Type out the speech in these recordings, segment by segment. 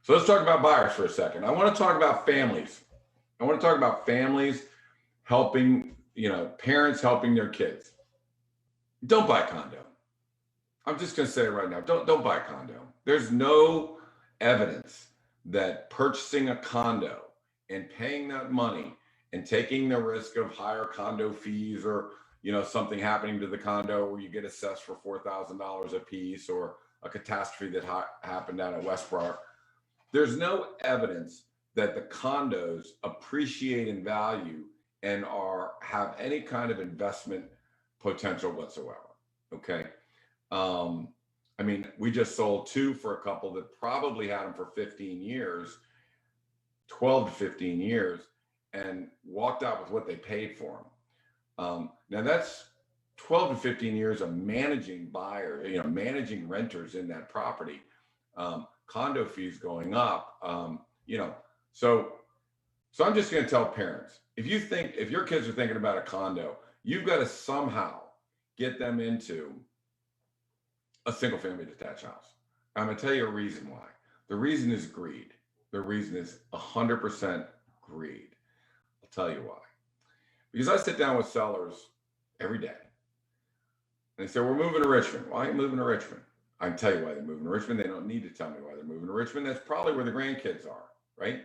So let's talk about buyers for a second. I want to talk about families. I want to talk about families helping, parents helping their kids. Don't buy a condo. I'm just going to say it right now. Don't buy a condo. There's no evidence that purchasing a condo and paying that money and taking the risk of higher condo fees or something happening to the condo where you get assessed for $4,000 a piece or a catastrophe that happened down at Westbrook. There's no evidence that the condos appreciate in value and have any kind of investment potential whatsoever. Okay. We just sold 2 for a couple that probably had them for 15 years, 12 to 15 years, and walked out with what they paid for them. Now that's 12 to 15 years of managing buyers, managing renters in that property, condo fees going up, So I'm just going to tell parents, if your kids are thinking about a condo, you've got to somehow get them into a single family detached house. I'm going to tell you a reason why. The reason is greed. The reason is 100% greed. I'll tell you why. Because I sit down with sellers every day. And they say, we're moving to Richmond. Why are you moving to Richmond? I can tell you why they're moving to Richmond. They don't need to tell me why they're moving to Richmond. That's probably where the grandkids are, right?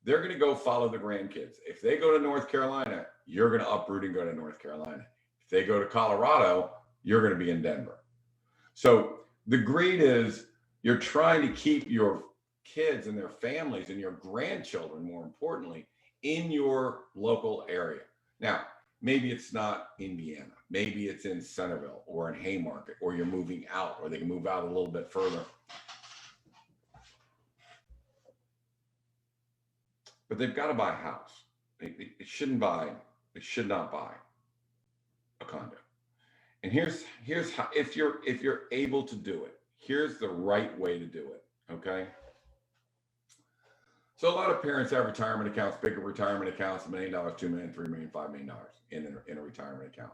They're going to go follow the grandkids. If they go to North Carolina, you're going to uproot and go to North Carolina. If they go to Colorado, you're going to be in Denver. So the greed is you're trying to keep your kids and their families and your grandchildren, more importantly, in your local area. Now, maybe it's not in Vienna. Maybe it's in Centerville or in Haymarket, or you're moving out, or they can move out a little bit further. But they've got to buy a house. They should not buy a condo. And here's how, if you're able to do it, here's the right way to do it. Okay. So a lot of parents have retirement accounts, bigger retirement accounts, $1 million, $2 million, $3 million, $5 million in a retirement account.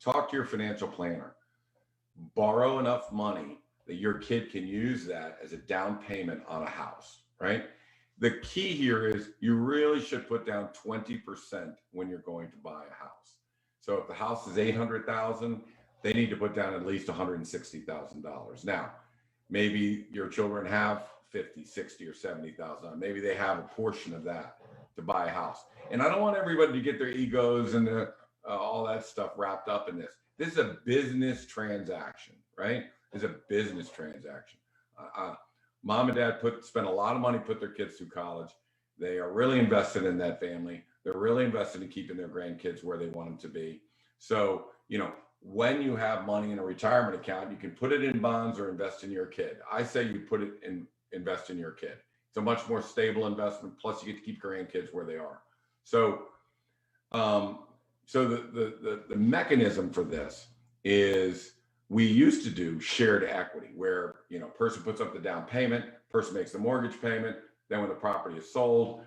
Talk to your financial planner. Borrow enough money that your kid can use that as a down payment on a house, right? The key here is you really should put down 20% when you're going to buy a house. So if the house is $800,000, they need to put down at least $160,000. Now, maybe your children have 50, 60, or 70,000. Maybe they have a portion of that to buy a house. And I don't want everybody to get their egos and all that stuff wrapped up in this. This is a business transaction, right? It's a business transaction. Mom and dad spent a lot of money, put their kids through college. They are really invested in that family. They're really invested in keeping their grandkids where they want them to be. So, when you have money in a retirement account, you can put it in bonds or invest in your kid. I say you put it in, invest in your kid. It's a much more stable investment. Plus, you get to keep grandkids where they are. So, the mechanism for this is we used to do shared equity, where person puts up the down payment, person makes the mortgage payment. Then when the property is sold,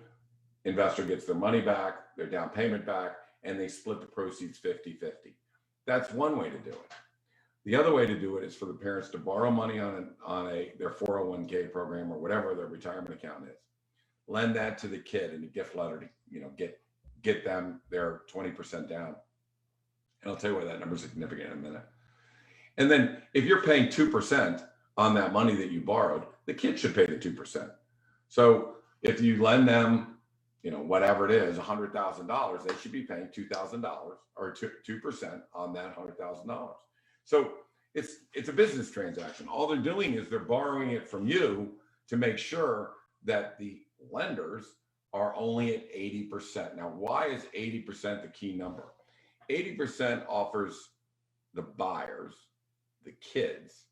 investor gets their money back, their down payment back, and they split the proceeds 50-50. That's one way to do it. The other way to do it is for the parents to borrow money on their 401k program or whatever their retirement account is. Lend that to the kid in a gift letter to get them their 20% down. And I'll tell you why that number is significant in a minute. And then if you're paying 2% on that money that you borrowed, the kid should pay the 2%. So if you lend them, whatever it is, $100,000, they should be paying $2,000 or 2% on that $100,000. So it's a business transaction. All they're doing is they're borrowing it from you to make sure that the lenders are only at 80%. Now, why is 80% the key number? 80% offers the buyers, the kids,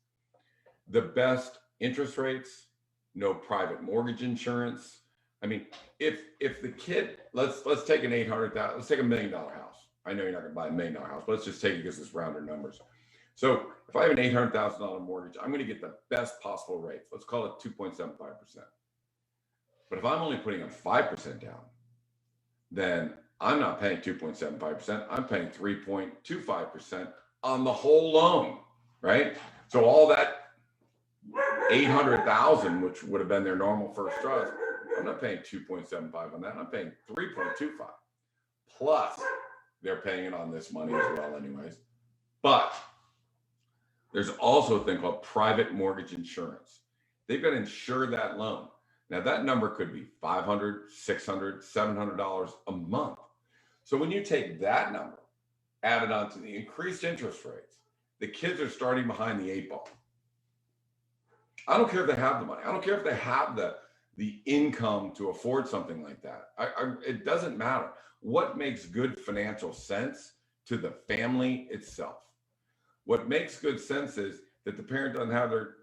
the best interest rates, no private mortgage insurance. If the kid, let's take an $800,000, let's take $1 million house. I know you're not going to buy $1 million house, but let's just take it because it's rounder numbers. So if I have an $800,000 mortgage, I'm going to get the best possible rates. Let's call it 2.75%. But if I'm only putting a 5% down, then I'm not paying 2.75%. I'm paying 3.25% on the whole loan, right? So all that $800,000, which would have been their normal first trust, I'm not paying 2.75 on that. I'm paying 3.25. Plus, they're paying it on this money as well, anyways. But there's also a thing called private mortgage insurance. They've got to insure that loan. Now, that number could be $500, $600, $700 a month. So when you take that number, add it on to the increased interest rates, the kids are starting behind the 8 ball. I don't care if they have the money. I don't care if they have the income to afford something like that. It doesn't matter. What makes good financial sense to the family itself? What makes good sense is that the parent doesn't have their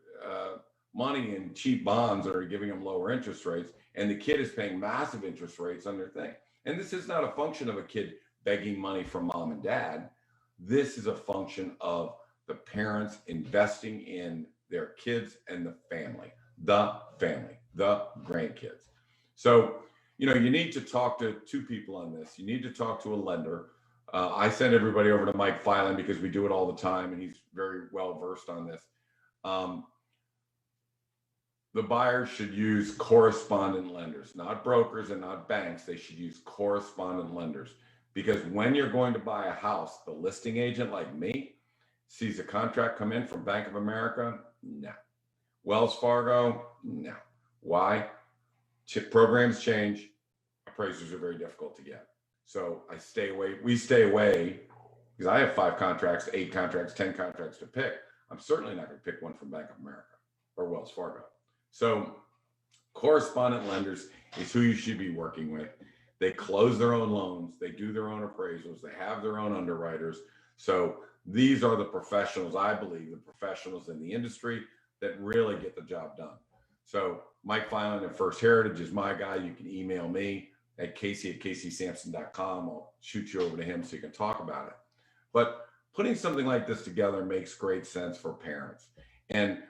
money in cheap bonds that are giving them lower interest rates, and the kid is paying massive interest rates on their thing. And this is not a function of a kid begging money from mom and dad. This is a function of the parents investing in their kids and the family, the grandkids. So, you need to talk to two people on this. You need to talk to a lender. I send everybody over to Mike Filan because we do it all the time, and he's very well versed on this. The buyers should use correspondent lenders, not brokers and not banks. They should use correspondent lenders, because when you're going to buy a house, the listing agent like me sees a contract come in from Bank of America. No. Wells Fargo. No. Why? Programs change. Appraisers are very difficult to get. So I stay away. We stay away because I have 5 contracts, 8 contracts, 10 contracts to pick. I'm certainly not going to pick one from Bank of America or Wells Fargo. So correspondent lenders is who you should be working with. They close their own loans. They do their own appraisals. They have their own underwriters. So these are the professionals, I believe, the professionals in the industry that really get the job done. So Mike Filan at First Heritage is my guy. You can email me at casey@caseysamson.com. I'll shoot you over to him so you can talk about it. But putting something like this together makes great sense for parents. And,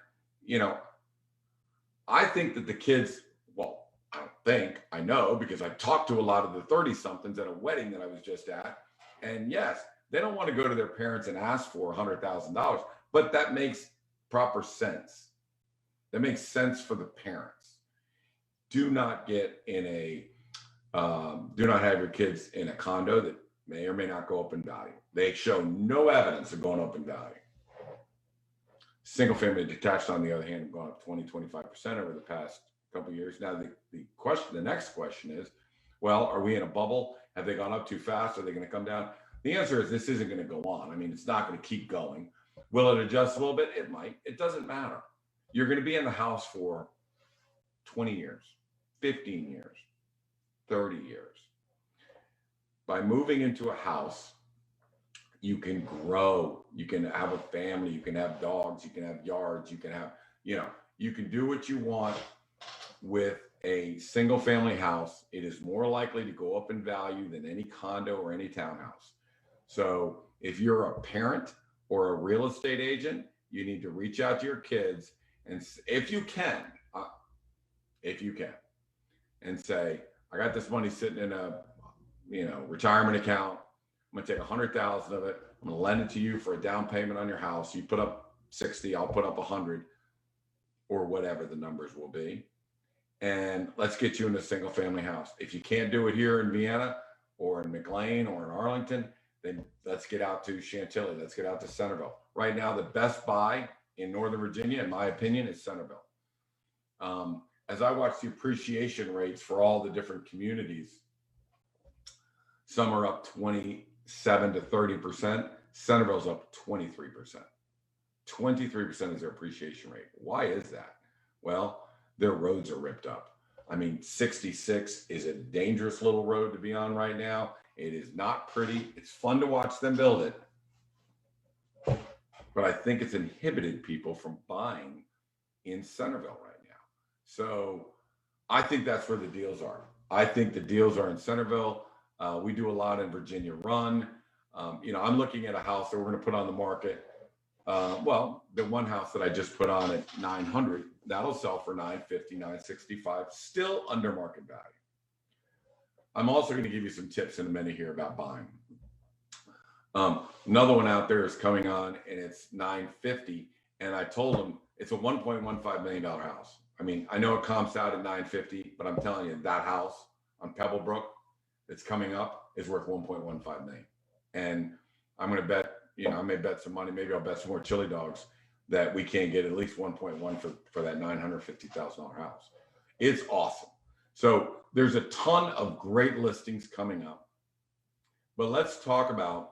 I think that the kids, well, I don't think, I know, because I talked to a lot of the 30-somethings at a wedding that I was just at. And yes, they don't want to go to their parents and ask for $100,000, but that makes proper sense. That makes sense for the parents. Do not get in do not have your kids in a condo that may or may not go up in value. They show no evidence of going up in value. Single family detached, on the other hand, have gone up 20-25% over the past couple of years. Now, the next question is, well, are we in a bubble? Have they gone up too fast? Are they going to come down? The answer is this isn't going to go on. I mean, it's not going to keep going. Will it adjust a little bit? It might. It doesn't matter. You're going to be in the house for 20 years, 15 years, 30 years. By moving into a house, you can grow, you can have a family, you can have dogs, you can have yards, you can have, you can do what you want with a single family house. It is more likely to go up in value than any condo or any townhouse. So if you're a parent or a real estate agent, you need to reach out to your kids, and if you can, and say, I got this money sitting in a, retirement account. I'm going to take 100,000 of it. I'm going to lend it to you for a down payment on your house. You put up 60, I'll put up 100, or whatever the numbers will be. And let's get you in a single family house. If you can't do it here in Vienna or in McLean or in Arlington, then let's get out to Chantilly. Let's get out to Centerville. Right now, the best buy in Northern Virginia, in my opinion, is Centerville. As I watch the appreciation rates for all the different communities, some are up 27 to 30%. Centerville's up 23%. 23% is their appreciation rate. Why is that? Well, their roads are ripped up. I mean, 66 is a dangerous little road to be on right now. It is not pretty. It's fun to watch them build it, but I think it's inhibited people from buying in Centerville right now. So I think that's where the deals are. I think the deals are in Centerville. We do a lot in Virginia Run. I'm looking at a house that we're going to put on the market. The one house that I just put on at 900, that'll sell for 950, 965, still under market value. I'm also going to give you some tips in a minute here about buying. Another one out there is coming on, and it's 950. And I told them It's a $1.15 million house. I mean, I know it comps out at 950, but I'm telling you, that house on Pebblebrook that's coming up is worth 1.15 million. And I'm going to bet, I may bet some money. Maybe I'll bet some more chili dogs that we can't get at least 1.1 for that $950,000 house. It's awesome. So there's a ton of great listings coming up. But let's talk about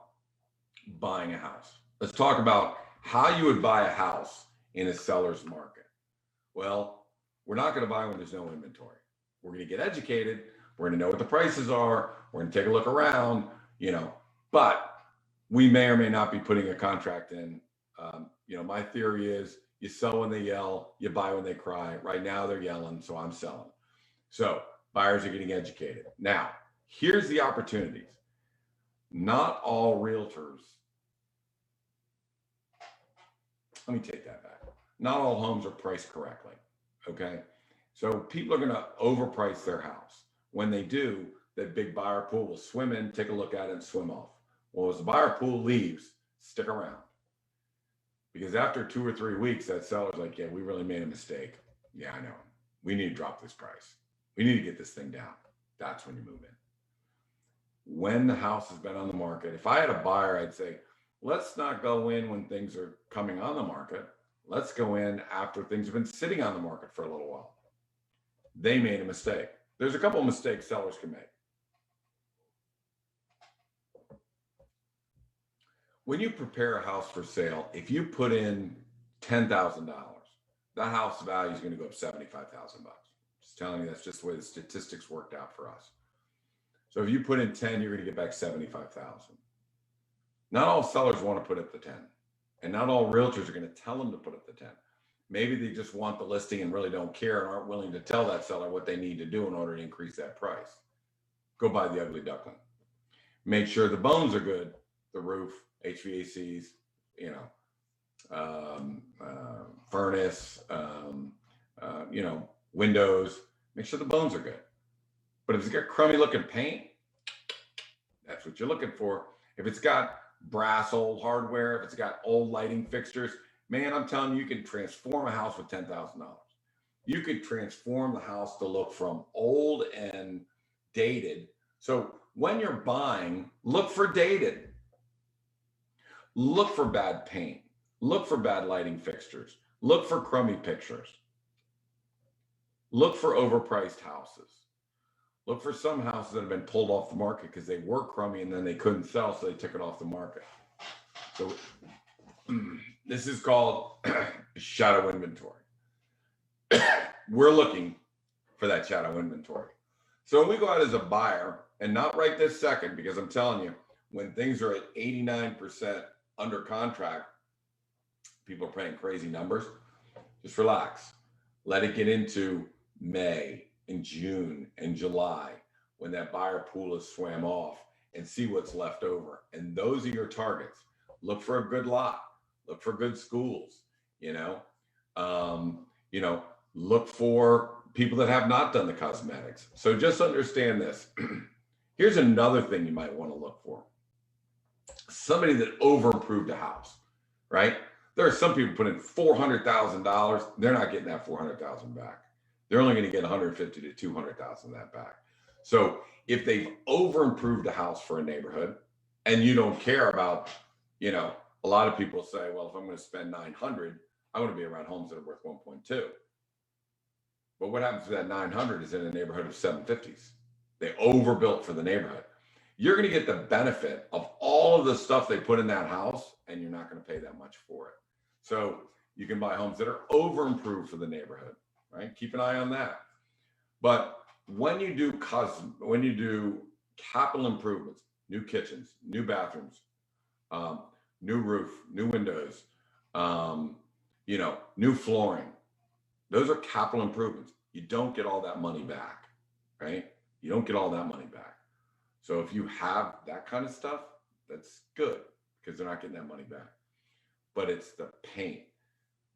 buying a house. Let's talk about how you would buy a house in a seller's market. Well, we're not going to buy when there's no inventory. We're going to get educated. We're going to know what the prices are. We're going to take a look around, but we may or may not be putting a contract in. My theory is you sell when they yell, you buy when they cry. Right now they're yelling, so I'm selling. So buyers are getting educated. Now, here's the opportunities. Not all realtors, let me take that back. Not all homes are priced correctly, okay? So people are gonna overprice their house. When they do, that big buyer pool will swim in, take a look at it, and swim off. Well, as the buyer pool leaves, stick around. Because after 2 or 3 weeks, that seller's like, yeah, we really made a mistake. Yeah, I know. We need to drop this price. We need to get this thing down. That's when you move in. When the house has been on the market, if I had a buyer, I'd say, let's not go in when things are coming on the market. Let's go in after things have been sitting on the market for a little while. They made a mistake. There's a couple of mistakes sellers can make. When you prepare a house for sale, if you put in $10,000, that house value is going to go up $75,000. Just telling you, that's just the way the statistics worked out for us. So if you put in 10, you're going to get back 75,000. Not all sellers want to put up the 10, and not all realtors are going to tell them to put up the 10. Maybe they just want the listing and really don't care and aren't willing to tell that seller what they need to do in order to increase that price. Go buy the ugly duckling. Make sure the bones are good, the roof, HVACs, furnace, windows. Make sure the bones are good. But if it's got crummy looking paint, that's what you're looking for. If it's got brass old hardware, if it's got old lighting fixtures, man, I'm telling you, you can transform a house with $10,000. You could transform the house to look from old and dated. So when you're buying, look for dated. Look for bad paint. Look for bad lighting fixtures. Look for crummy pictures. Look for overpriced houses. Look for some houses that have been pulled off the market because they were crummy and then they couldn't sell, so they took it off the market. So this is called shadow inventory. We're looking for that shadow inventory. So when we go out as a buyer, and not right this second, because I'm telling you, when things are at 89% under contract, people are paying crazy numbers. Just relax. Let it get into May and June and July when that buyer pool is swam off, and see what's left over. And those are your targets. Look for a good lot. Look for good schools. Look for people that have not done the cosmetics. So just understand this. Here's another thing you might want to look for. Somebody that over improved a house, right? There are some people put in $400,000. They're not getting that $400,000 back. They're only going to get $150,000 to $200,000 of that back. So if they've over improved a house for a neighborhood, and you don't care about, a lot of people say, well, if I'm going to spend $900, I want to be around homes that are worth 1.2. But what happens to that 900 is in a neighborhood of 750s. They overbuilt for the neighborhood. You're going to get the benefit of all of the stuff they put in that house, and you're not going to pay that much for it. So you can buy homes that are over improved for the neighborhood, right? Keep an eye on that. But when you do capital improvements, new kitchens, new bathrooms, new roof, new windows, new flooring, those are capital improvements. You don't get all that money back, right? You don't get all that money back. So if you have that kind of stuff, that's good because they're not getting that money back. But it's the paint,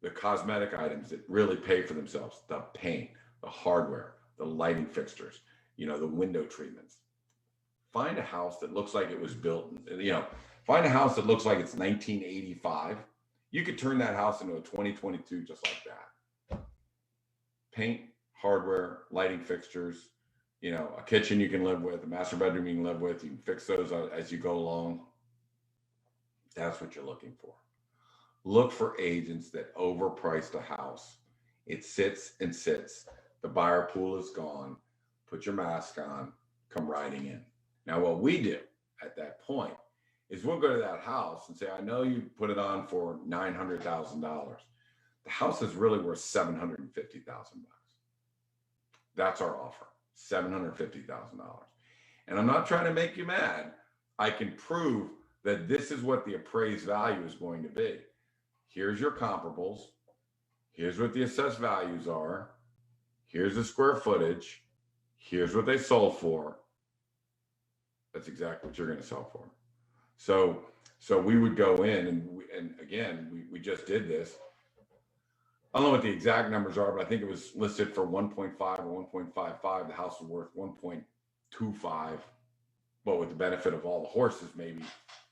the cosmetic items that really pay for themselves, the paint, the hardware, the lighting fixtures, the window treatments. Find a house that looks like it was built, find a house that looks like it's 1985 You could turn that house into a 2022 just like that. Paint, hardware, lighting fixtures, a kitchen you can live with, a master bedroom you can live with. You can fix those as you go along. That's what you're looking for. Look for agents that overpriced a house. It sits and sits. The buyer pool is gone. Put your mask on, come riding in. Now, what we do at that point is we'll go to that house and say, I know you put it on for $900,000. The house is really worth $750,000. That's our offer, $750,000. And I'm not trying to make you mad. I can prove that this is what the appraised value is going to be. Here's your comparables. Here's what the assessed values are. Here's the square footage. Here's what they sold for. That's exactly what you're going to sell for. So we would go in and again, we just did this. I don't know what the exact numbers are, but I think it was listed for 1.5 or 1.55. The house was worth 1.25, but with the benefit of all the horses, maybe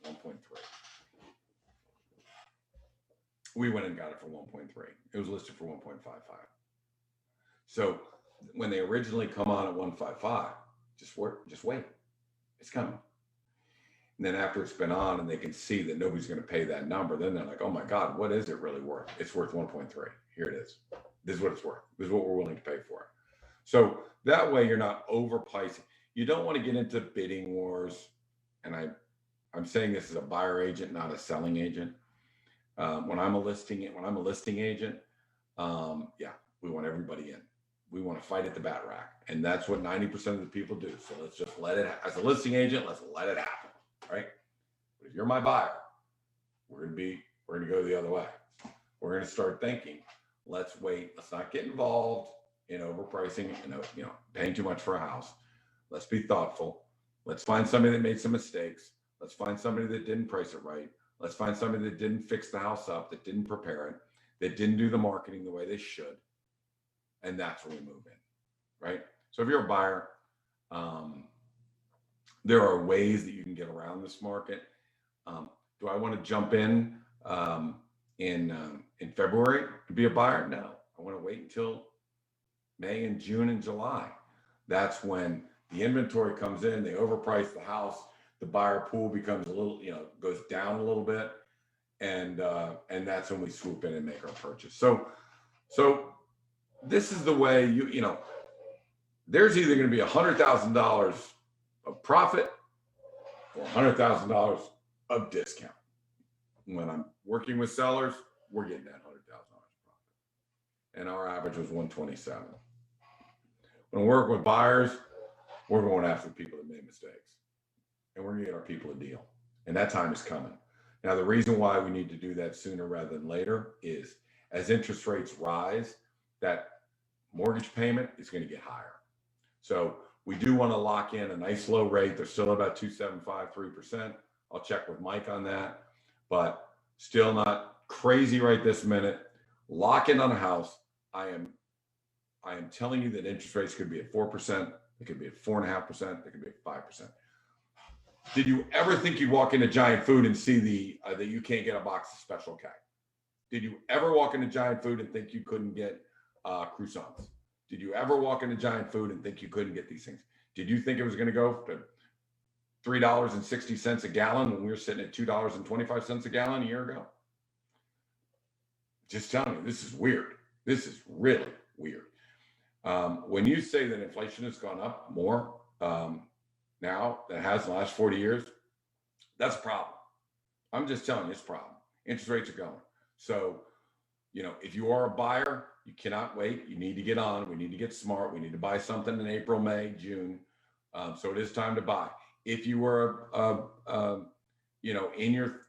1.3. We went and got it for 1.3. It was listed for 1.55. So when they originally come on at 1.55, just wait. It's coming. And then after it's been on and they can see that nobody's going to pay that number, then they're like, oh my God, what is it really worth? It's worth 1.3. Here it is. This is what it's worth. This is what we're willing to pay for it. So that way you're not overpricing. You don't want to get into bidding wars. And I'm saying this as a buyer agent, not a selling agent. When I'm a listing agent, yeah, we want everybody in. We want to fight at the bat rack. And that's what 90% of the people do. So let's just as a listing agent, let's let it happen. Right? But if you're my buyer, we're going to go the other way. We're going to start thinking, let's wait. Let's not get involved in overpricing and, paying too much for a house. Let's be thoughtful. Let's find somebody that made some mistakes. Let's find somebody that didn't price it right. Let's find somebody that didn't fix the house up, that didn't prepare it, that didn't do the marketing the way they should. And that's where we move in, right? So if you're a buyer, there are ways that you can get around this market. Do I want to jump in February to be a buyer? No, I want to wait until May and June and July. That's when the inventory comes in, they overprice the house, the buyer pool becomes a little, goes down a little bit. And that's when we swoop in and make our purchase. So this is the way there's either going to be $100,000 of profit or $100,000 of discount. When I'm working with sellers, we're getting that $100,000 profit. And our average was 127. When we work with buyers, we're going after people that made mistakes. And we're going to get our people a deal. And that time is coming. Now, the reason why we need to do that sooner rather than later is as interest rates rise, that mortgage payment is going to get higher. So we do want to lock in a nice low rate. They're still about 2.75%, 3%. I'll check with Mike on that, but still not crazy right this minute. Lock in on a house. I am telling you that interest rates could be at 4%. It could be at 4.5%. It could be at 5%. Did you ever think you'd walk into Giant Food and see that you can't get a box of Special K? Did you ever walk into Giant Food and think you couldn't get croissants? Did you ever walk into Giant Food and think you couldn't get these things? Did you think it was going to go to $3.60 a gallon when we were sitting at $2.25 a gallon a year ago? Just telling you, this is weird. This is really weird. When you say that inflation has gone up more now than it has in the last 40 years, that's a problem. I'm just telling you, it's a problem. Interest rates are going. So, if you are a buyer, you cannot wait. You need to get on. We need to get smart. We need to buy something in April, May, June. So it is time to buy. If you were, in your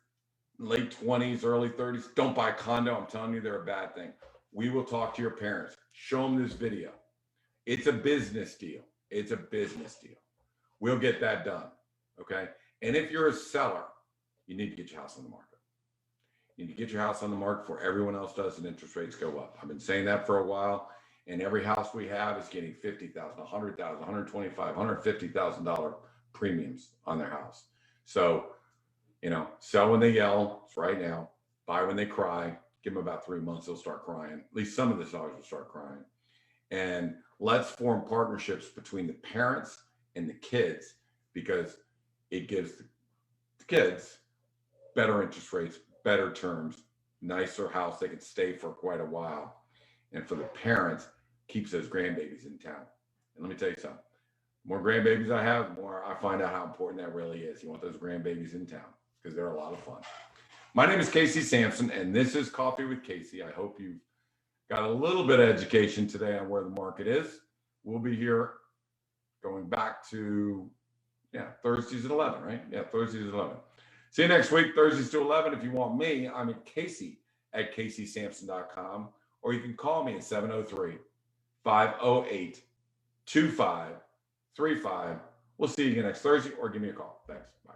late 20s, early 30s, don't buy a condo. I'm telling you, they're a bad thing. We will talk to your parents. Show them this video. It's a business deal. It's a business deal. We'll get that done. Okay. And if you're a seller, you need to get your house on the market. You need to get your house on the market before everyone else does and interest rates go up. I've been saying that for a while, and every house we have is getting $50,000, $100,000, $125,000, $150,000 premiums on their house. So, sell when they yell. It's right now. buy when they cry. Give them about 3 months, they'll start crying. At least some of the dogs will start crying. And let's form partnerships between the parents and the kids, because it gives the kids better interest rates, better terms, nicer house. They can stay for quite a while. And for the parents, keeps those grandbabies in town. And let me tell you something. The more grandbabies I have, the more I find out how important that really is. You want those grandbabies in town because they're a lot of fun. My name is Casey Samson, and this is Coffee with Casey. I hope you've got a little bit of education today on where the market is. We'll be here going back to, Thursdays at 11, right? Yeah, Thursdays at 11. See you next week, Thursdays to 11. If you want me, I'm at Casey at CaseySamson.com, or you can call me at 703-508-2535. We'll see you again next Thursday, or give me a call. Thanks. Bye.